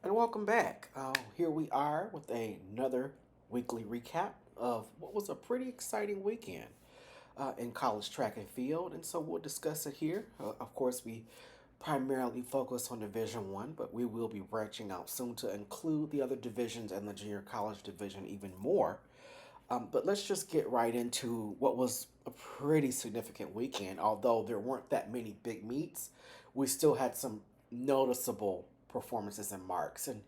And welcome back. Here we are with another weekly recap of what was a pretty exciting weekend in college track and field. And so we'll discuss it here. Of course, we primarily focus on Division One, but we will be branching out soon to include the other divisions and the junior college division even more. But let's just get right into what was a pretty significant weekend. Although there weren't that many big meets, we still had some noticeable performances and marks. And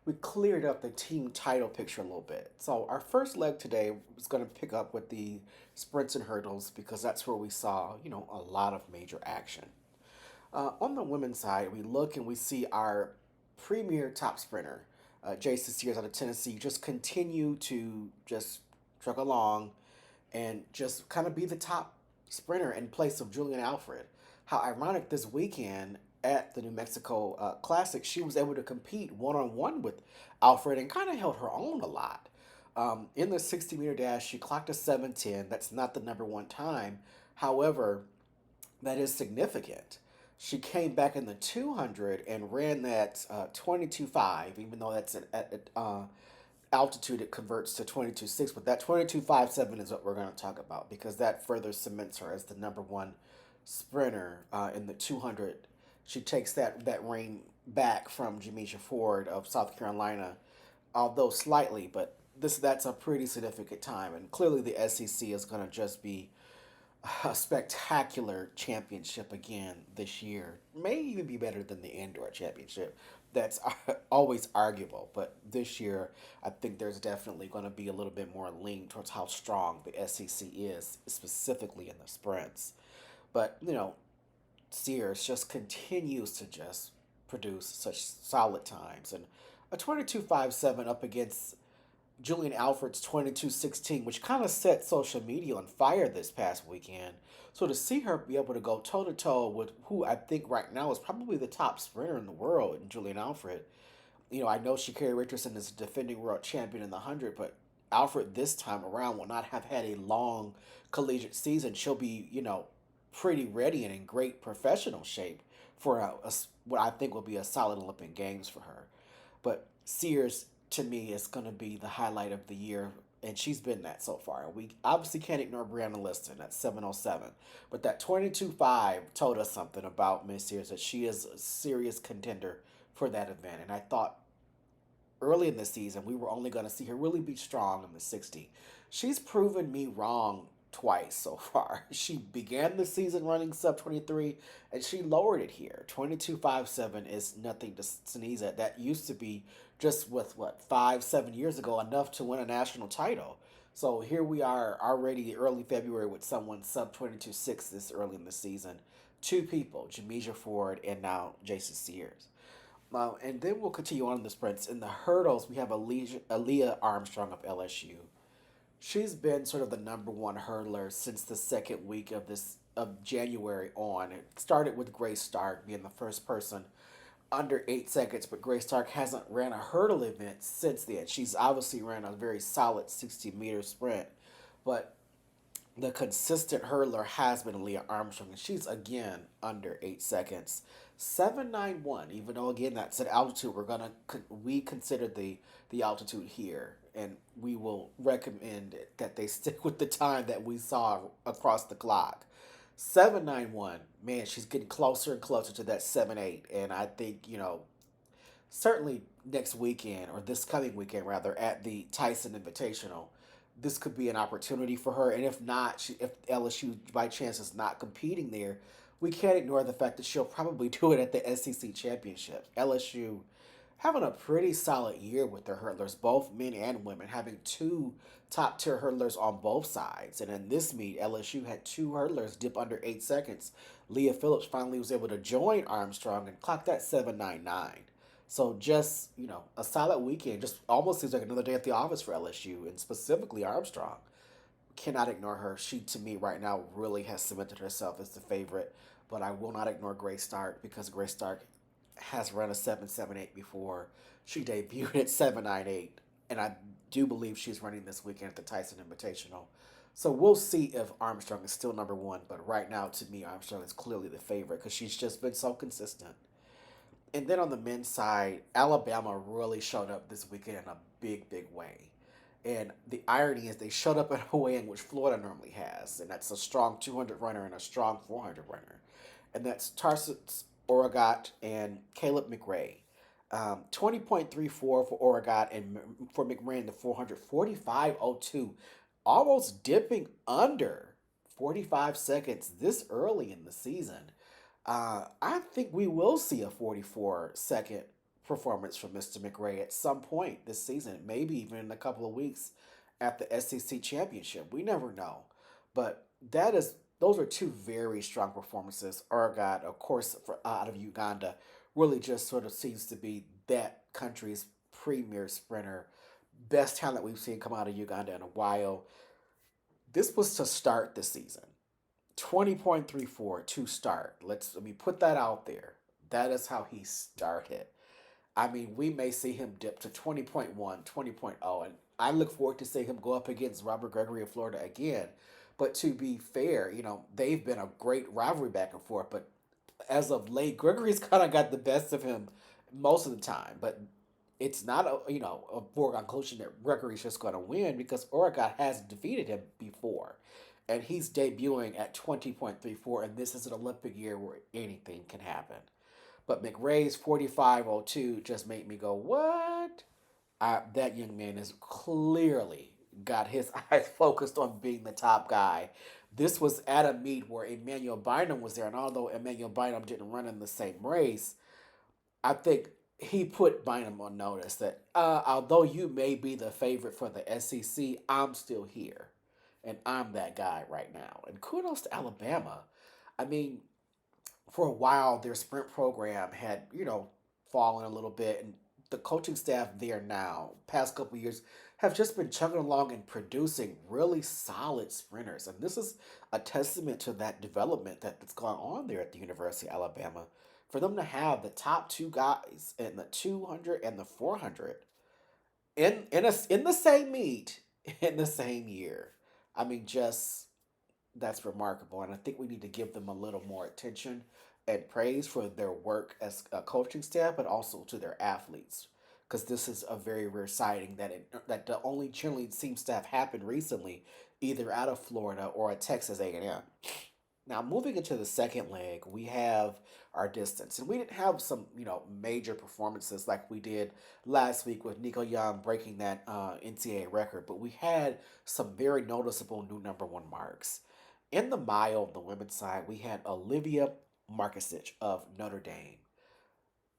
we cleared up the team title picture a little bit. So our first leg today was going to pick up with the sprints and hurdles because that's where we saw, a lot of major action. On the women's side, we look and we see our premier top sprinter, Jason Sears out of Tennessee, just continue to just truck along and just kind of be the top sprinter in place of Julian Alfred. How ironic this weekend at the New Mexico Classic, she was able to compete one on one with Alfred and kind of held her own a lot. In the 60-meter dash, she clocked a 7:10. That's not the number one time. However, that is significant. She came back in the 200 and ran that 22.5, even though that's at altitude it converts to 22.6, but that 22.57 is what we're going to talk about because that further cements her as the number one sprinter in the 200. She takes that reign back from Jamisha Ford of South Carolina, although slightly, but that's a pretty significant time, and clearly the SEC is going to just be a spectacular championship again this year. May even be better than the indoor championship. That's always arguable, but this year I think there's definitely going to be a little bit more lean towards how strong the SEC is, specifically in the sprints. But Sears just continues to just produce such solid times, and a 22.57 up against Julian Alfred's 22-16, which kind of set social media on fire this past weekend. So to see her be able to go toe to toe with who I think right now is probably the top sprinter in the world, in Julian Alfred. I know Sha'Carri Richardson is defending world champion in the 100, but Alfred this time around will not have had a long collegiate season. She'll be, pretty ready and in great professional shape for what I think will be a solid Olympic Games for her. But Sears, to me, is going to be the highlight of the year, and she's been that so far. We obviously can't ignore Brianna Liston at 7:07, but that 22.5 told us something about Miss Sears, that she is a serious contender for that event. And I thought early in the season we were only going to see her really be strong in the 60. She's proven me wrong twice so far. She began the season running sub 23 and she lowered it here. 22.57 is nothing to sneeze at. That used to be just with what 5 7 years ago enough to win a national title. So here we are already early February with someone sub 22.6 this early in the season. Two people, Jamisha Ford and now Jason Sears. And then we'll continue on in the sprints. In the hurdles, we have Aaliyah Armstrong of LSU. She's been sort of the number one hurdler since the second week of January on. It started with Grace Stark being the first person under 8 seconds, but Grace Stark hasn't ran a hurdle event since then. She's obviously ran a very solid 60-meter sprint, but the consistent hurdler has been Leah Armstrong, and she's again under 8 seconds. 791, even though again that's at altitude, we consider the altitude here, and we will recommend that they stick with the time that we saw across the clock. 791, man, she's getting closer and closer to that 7.8, and I think certainly next weekend or this coming weekend rather at the Tyson Invitational, this could be an opportunity for her. And if not, if LSU by chance is not competing there, we can't ignore the fact that she'll probably do it at the SEC championship. LSU having a pretty solid year with their hurdlers, both men and women, having two top tier hurdlers on both sides. And in this meet, LSU had two hurdlers dip under 8 seconds. Leah Phillips finally was able to join Armstrong and clock that 7.99. So just, a solid weekend. Just almost seems like another day at the office for LSU and specifically Armstrong. Cannot ignore her. She, to me, right now, really has cemented herself as the favorite. But I will not ignore Grace Stark because Grace Stark has run a 7.78 before. She debuted at 7.98. And I do believe she's running this weekend at the Tyson Invitational. So we'll see if Armstrong is still number one. But right now, to me, Armstrong is clearly the favorite because she's just been so consistent. And then on the men's side, Alabama really showed up this weekend in a big, big way. And the irony is they showed up in a way in which Florida normally has, and that's a strong 200 runner and a strong 400 runner. And that's Tarsus Oregot and Caleb McRae. 20.34 for Oregot and for McRae in the 400, 45.02, almost dipping under 45 seconds this early in the season. I think we will see a 44-second performance from Mr. McRae at some point this season, maybe even in a couple of weeks at the SEC championship. We never know, but that is those are two very strong performances. Oregon, of course, out of Uganda, really just sort of seems to be that country's premier sprinter, best talent we've seen come out of Uganda in a while. This was to start the season. 20.34 to start. Let me put that out there. That is how he started. I mean, we may see him dip to 20.1, 20.0, and I look forward to seeing him go up against Robert Gregory of Florida again. But to be fair, they've been a great rivalry back and forth, but as of late, Gregory's kind of got the best of him most of the time. But it's not a foregone conclusion that Gregory's just going to win because Oregon has defeated him before, and he's debuting at 20.34, and this is an Olympic year where anything can happen. But McRae's 45.02 just made me go, what? That young man has clearly got his eyes focused on being the top guy. This was at a meet where Emmanuel Bynum was there, and although Emmanuel Bynum didn't run in the same race, I think he put Bynum on notice that although you may be the favorite for the SEC, I'm still here. And I'm that guy right now. And kudos to Alabama. I mean, for a while, their sprint program had, fallen a little bit. And the coaching staff there now, past couple years, have just been chugging along and producing really solid sprinters. And this is a testament to that development that's going on there at the University of Alabama. For them to have the top two guys in the 200 and the 400 in the same meet in the same year. I mean, just that's remarkable, and I think we need to give them a little more attention and praise for their work as a coaching staff, but also to their athletes, because this is a very rare sighting that the only cheerleading seems to have happened recently, either out of Florida or at Texas A&M. Now, moving into the second leg, we have our distance. And we didn't have some, major performances like we did last week with Nico Young breaking that NCAA record, but we had some very noticeable new number one marks. In the mile, on the women's side, we had Olivia Markasich of Notre Dame.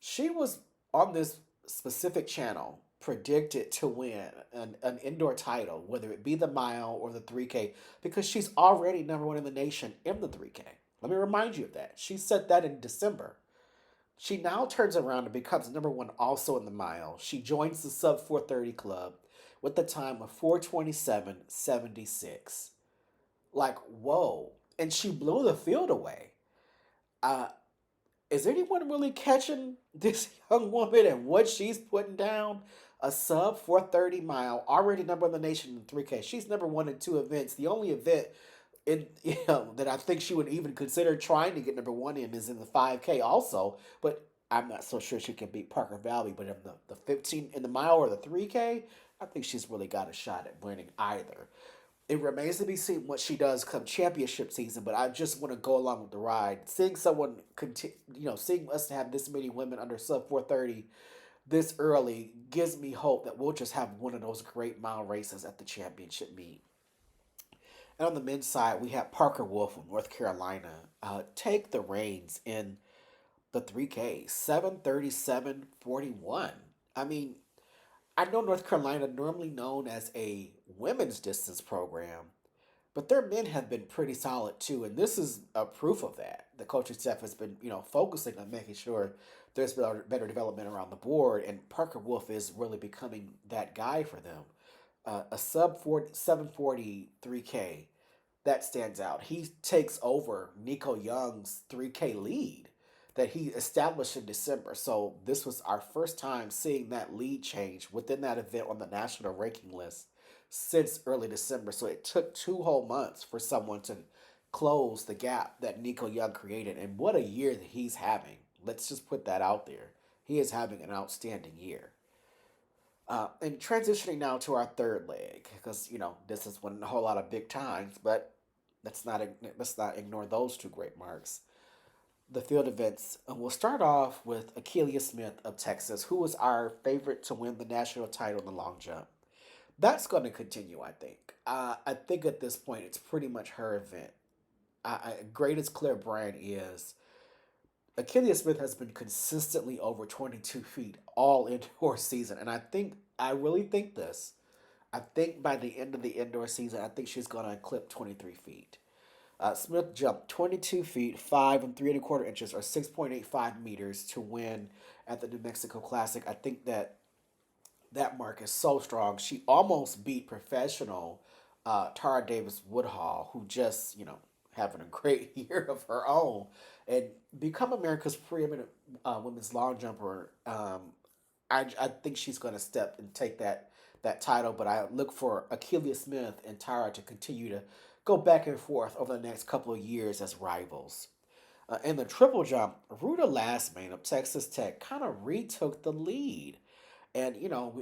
She was on this specific channel predicted to win an indoor title, whether it be the mile or the 3K, because she's already number one in the nation in the 3K. Let me remind you of that. She said that in December. She now turns around and becomes number one also in the mile. She joins the sub 430 club with the time of 4:27:76. Like, whoa. And she blew the field away. Uh, is anyone really catching this young woman and what she's putting down? A sub 430 mile, already number one in the nation in 3K. She's number one in two events. The only event that I think she would even consider trying to get number one in is in the 5K also. But I'm not so sure she can beat Parker Valley. But in the 15 in the mile or the 3K, I think she's really got a shot at winning either. It remains to be seen what she does come championship season, but I just want to go along with the ride. Seeing someone, seeing us have this many women under sub 430 this early gives me hope that we'll just have one of those great mile races at the championship meet. And on the men's side, we have Parker Wolf of North Carolina take the reins in the 3K, 7:37:41. I mean, I know North Carolina, normally known as a women's distance program, but their men have been pretty solid too, and this is a proof of that. The coaching staff has been, focusing on making sure there's better development around the board, and Parker Wolf is really becoming that guy for them. A sub 7:43K that stands out. He takes over Nico Young's 3K lead that he established in December. So this was our first time seeing that lead change within that event on the national ranking list since early December. So it took 2 whole months for someone to close the gap that Nico Young created. And what a year that he's having. Let's just put that out there. He is having an outstanding year. And transitioning now to our third leg, because this is one a whole lot of big times, but let's not ignore those two great marks. The field events. We'll start off with Akeelia Smith of Texas, who was our favorite to win the national title in the long jump. That's going to continue, I think. I think at this point it's pretty much her event. Great as Claire Bryant is, Achilles Smith has been consistently over 22 feet all indoor season. And I really think this. I think by the end of the indoor season, I think she's going to eclipse 23 feet. Smith jumped 22 feet, 5 and 3 1/4 inches, or 6.85 meters to win at the New Mexico Classic. I think that mark is so strong. She almost beat professional Tara Davis Woodhall, who just, having a great year of her own and become America's preeminent women's long jumper. I think she's going to step and take that title, but I look for Achilles Smith and Tara to continue to go back and forth over the next couple of years as rivals. In the triple jump, Ruta Lastman of Texas Tech kind of retook the lead. And,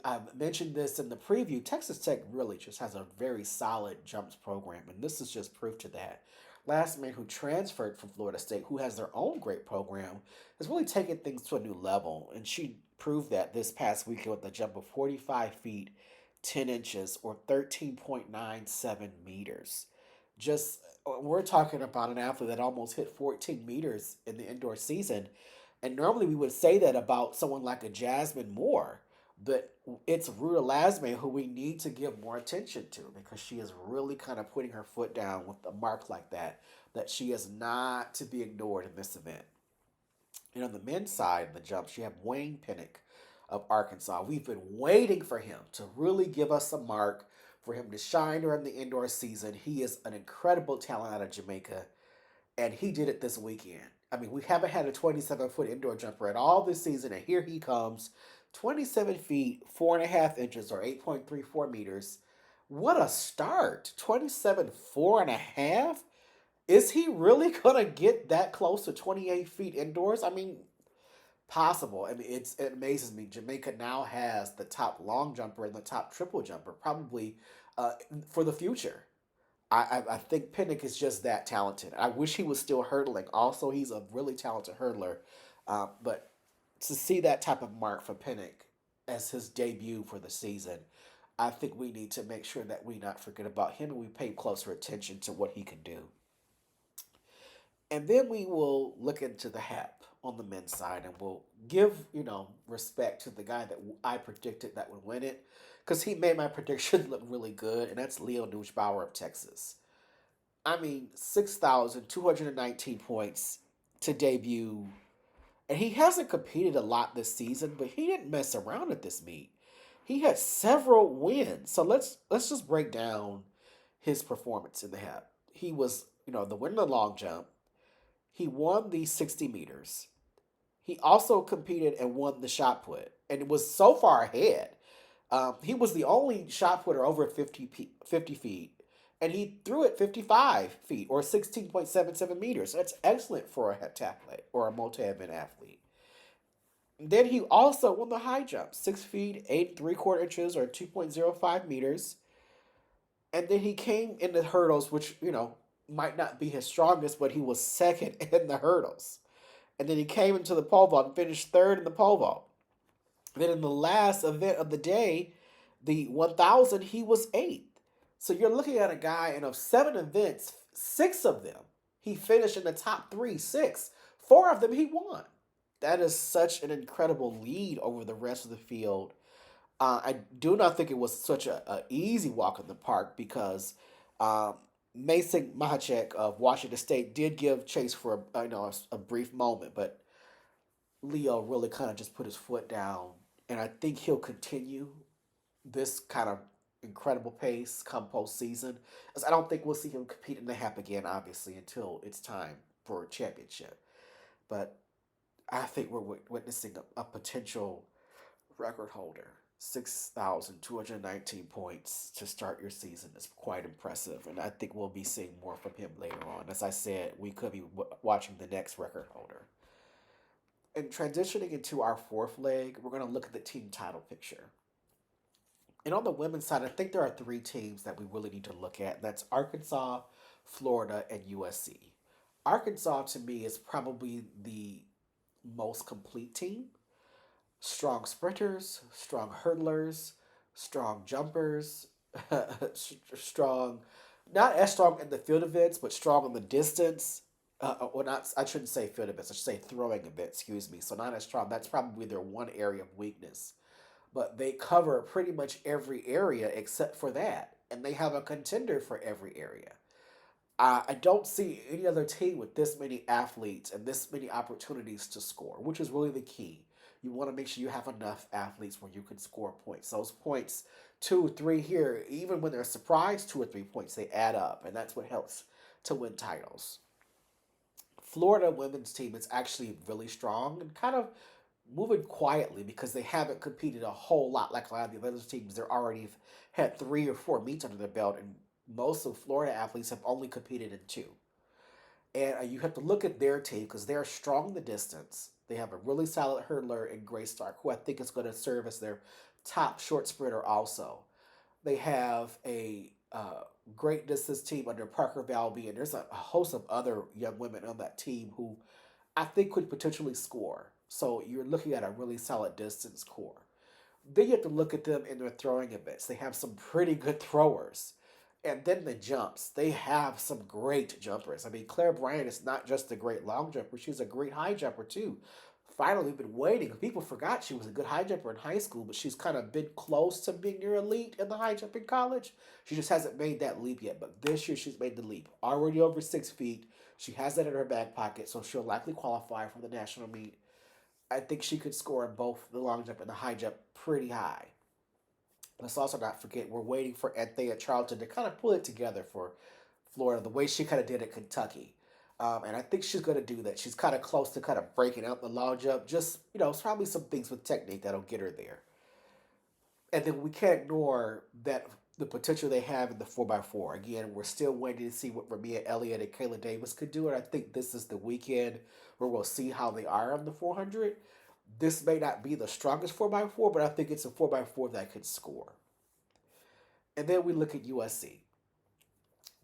I mentioned this in the preview. Texas Tech really just has a very solid jumps program, and this is just proof to that. Last man who transferred from Florida State, who has their own great program, has really taken things to a new level. And she proved that this past weekend with a jump of 45 feet, 10 inches, or 13.97 meters. Just, we're talking about an athlete that almost hit 14 meters in the indoor season. And normally we would say that about someone like a Jasmine Moore, but it's Ruta Lasme who we need to give more attention to because she is really kind of putting her foot down with a mark like that she is not to be ignored in this event. And on the men's side of the jumps, you have Wayne Pinnock of Arkansas. We've been waiting for him to really give us a mark, for him to shine during the indoor season. He is an incredible talent out of Jamaica, and he did it this weekend. I mean, we haven't had a 27-foot indoor jumper at all this season, and here he comes, 27 feet, 4.5 inches, or 8.34 meters. What a start! 27, 4.5. Is he really gonna get that close to 28 feet indoors? I mean, possible. I mean, it amazes me. Jamaica now has the top long jumper and the top triple jumper, probably uh, for the future. I think Pinnock is just that talented. I wish he was still hurdling. Also, he's a really talented hurdler. But to see that type of mark for Pinnock as his debut for the season, I think we need to make sure that we not forget about him and we pay closer attention to what he can do. And then we will look into the HAP on the men's side and we'll give, respect to the guy that I predicted that would win it because he made my prediction look really good, and that's Leo Nussbauer of Texas. I mean, 6,219 points to debut. And he hasn't competed a lot this season, but he didn't mess around at this meet. He had several wins. So let's just break down his performance in the HAP. He was, the winner of the long jump. He won the 60 meters. He also competed and won the shot put, and it was so far ahead. He was the only shot putter over 50 feet, and he threw it 55 feet or 16.77 meters. That's excellent for a heptathlete or a multi-event athlete. Then he also won the high jump, 6 feet, 8 3/4 inches, or 2.05 meters. And then he came in the hurdles, which, might not be his strongest, but he was second in the hurdles. And then he came into the pole vault and finished third in the pole vault. Then in the last event of the day, the 1,000, he was eighth. So you're looking at a guy, and of 7 events, six of them, he finished in the top three, six. Four of them he won. That is such an incredible lead over the rest of the field. I do not think it was such a easy walk in the park because um, Mason Mahachek of Washington State did give chase for a brief moment, but Leo really kind of just put his foot down, and I think he'll continue this kind of incredible pace come postseason. As I don't think we'll see him compete in the HAP again, obviously, until it's time for a championship. But I think we're witnessing a potential record holder. 6,219 points to start your season is quite impressive, and I think we'll be seeing more from him later on. As I said, we could be watching the next record holder. And transitioning into our fourth leg, we're going to look at the team title picture. And on the women's side, I think there are three teams that we really need to look at. That's Arkansas, Florida, and USC. Arkansas, to me, is probably the most complete team. Strong sprinters, strong hurdlers, strong jumpers, strong, not as strong in the field events, but strong in the distance. Or not, I shouldn't say field events, I should say throwing events, excuse me. So not as strong. That's probably their one area of weakness. But they cover pretty much every area except for that. And they have a contender for every area. I don't see any other team with this many athletes and this many opportunities to score, which is really the key. You want to make sure you have enough athletes where you can score points. Those points, two, three here, even when they're surprised 2 or 3 points, they add up, and that's what helps to win titles. Florida women's team is actually really strong and kind of moving quietly because they haven't competed a whole lot like a lot of the other teams. They're already had 3 or 4 meets under their belt, and most of Florida athletes have only competed in two. And you have to look at their team because they're strong in the distance. They have a really solid hurdler in Grace Stark, who I think is going to serve as their top short sprinter also. They have a great distance team under Parker Valby, and there's a host of other young women on that team who I think could potentially score. So you're looking at a really solid distance core. Then you have to look at them in their throwing events. They have some pretty good throwers. And then the jumps. They have some great jumpers. I mean, Claire Bryant is not just a great long jumper, she's a great high jumper too. Finally, we've been waiting. People forgot she was a good high jumper in high school, but she's kind of been close to being near elite in the high jump in college. She just hasn't made that leap yet. But this year, she's made the leap. Already over 6 feet. She has that in her back pocket, so she'll likely qualify for the national meet. I think she could score in both the long jump and the high jump pretty high. Let's also not forget we're waiting for Anthea Charlton to kind of pull it together for Florida the way she kind of did at Kentucky. And I think she's going to do that. She's kind of close to kind of breaking out the long jump. Just, it's probably some things with technique that'll get her there. And then we can't ignore that the potential they have in the 4x4. Again, we're still waiting to see what Ramia Elliott and Kayla Davis could do. And I think this is the weekend where we'll see how they are on the 400. This may not be the strongest 4x4, but I think it's a 4x4 that can score. And then we look at USC.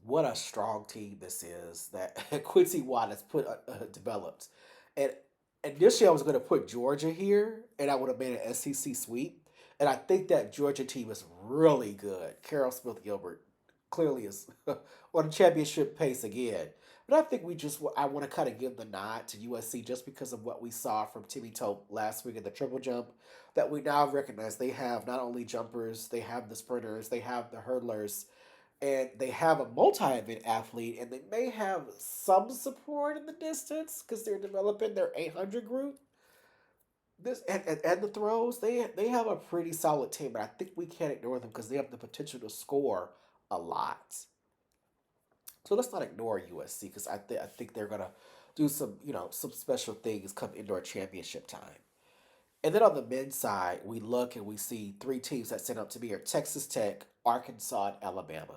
What a strong team this is that Quincy Watt has developed. And initially, I was going to put Georgia here, and I would have made an SEC sweep. And I think that Georgia team is really good. Carol Smith Gilbert clearly is on championship pace again. But I think I want to kind of give the nod to USC just because of what we saw from Timmy Tope last week in the triple jump. That we now recognize they have not only jumpers, they have the sprinters, they have the hurdlers, and they have a multi-event athlete, and they may have some support in the distance because they're developing their 800 group. And the throws, they have a pretty solid team, but I think we can't ignore them because they have the potential to score a lot. So let's not ignore USC because I think they're gonna do some special things come indoor championship time. And then on the men's side, we look and we see three teams that set up to be are Texas Tech, Arkansas, and Alabama.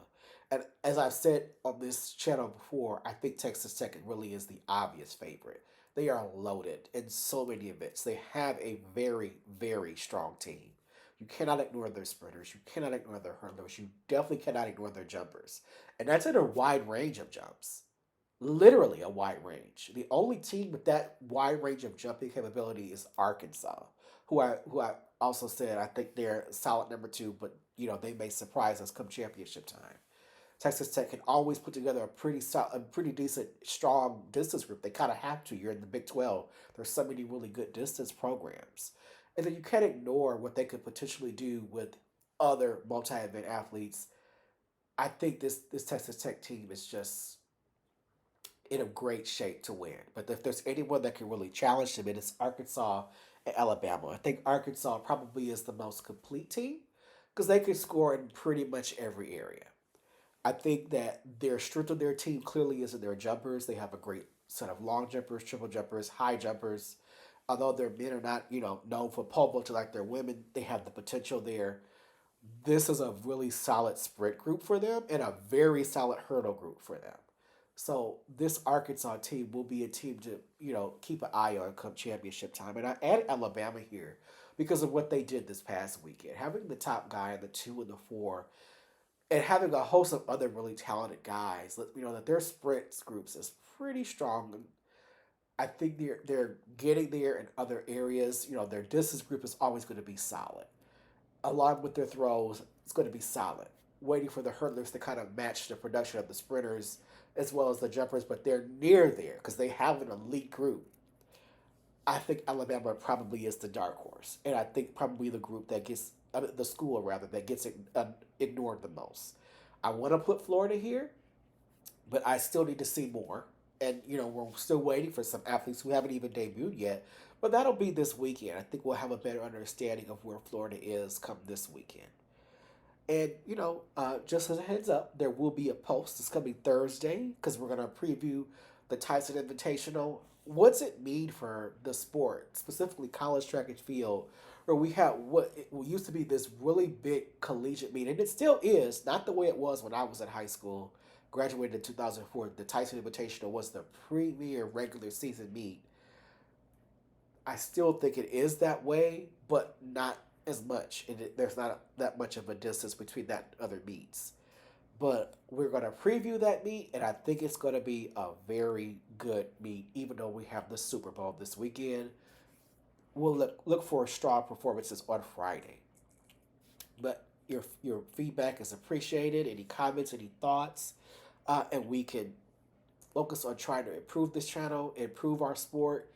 And as I've said on this channel before, I think Texas Tech really is the obvious favorite. They are loaded in so many events. They have a very, very strong team. You cannot ignore their sprinters. You cannot ignore their hurdlers. You definitely cannot ignore their jumpers. And that's in a wide range of jumps. Literally a wide range. The only team with that wide range of jumping capability is Arkansas, who I also said I think they're solid number two, but they may surprise us come championship time. Texas Tech can always put together a pretty decent, strong distance group. They kind of have to. You're in the Big 12. There's so many really good distance programs. And then you can't ignore what they could potentially do with other multi-event athletes. I think this Texas Tech team is just in a great shape to win. But if there's anyone that can really challenge them, it is Arkansas and Alabama. I think Arkansas probably is the most complete team because they can score in pretty much every area. I think that their strength of their team clearly is in their jumpers. They have a great set of long jumpers, triple jumpers, high jumpers. Although their men are not, known for pole vaulting like their women, they have the potential there. This is a really solid sprint group for them and a very solid hurdle group for them. So this Arkansas team will be a team to keep an eye on come championship time. And I add Alabama here because of what they did this past weekend, having the top guy in the 2 and the 4, and having a host of other really talented guys. Let me know that their sprints groups is pretty strong. And I think they're getting there in other areas. Their distance group is always going to be solid. Along with their throws, it's going to be solid. Waiting for the hurdlers to kind of match the production of the sprinters as well as the jumpers, but they're near there because they have an elite group. I think Alabama probably is the dark horse, and I think probably the group that gets the school rather that gets ignored the most. I want to put Florida here, but I still need to see more. And we're still waiting for some athletes who haven't even debuted yet. But that'll be this weekend. I think we'll have a better understanding of where Florida is come this weekend. And just as a heads up, there will be a post. It's coming Thursday because we're gonna preview the Tyson Invitational. What's it mean for the sport, specifically college track and field, where we had what it used to be this really big collegiate meet, and it still is not the way it was when I was in high school. Graduated in 2004. The Tyson Invitational was the premier regular season meet. I still think it is that way, but not as much. There's not that much of a distance between that other meets. But we're going to preview that meet, and I think it's going to be a very good meet, even though we have the Super Bowl this weekend. We'll look for strong performances on Friday. But your feedback is appreciated. Any comments, any thoughts, and we can focus on trying to improve this channel, improve our sport.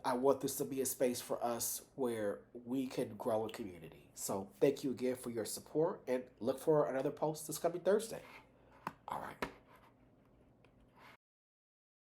I want this to be a space for us where we can grow a community. So thank you again for your support and look for another post this coming Thursday. All right.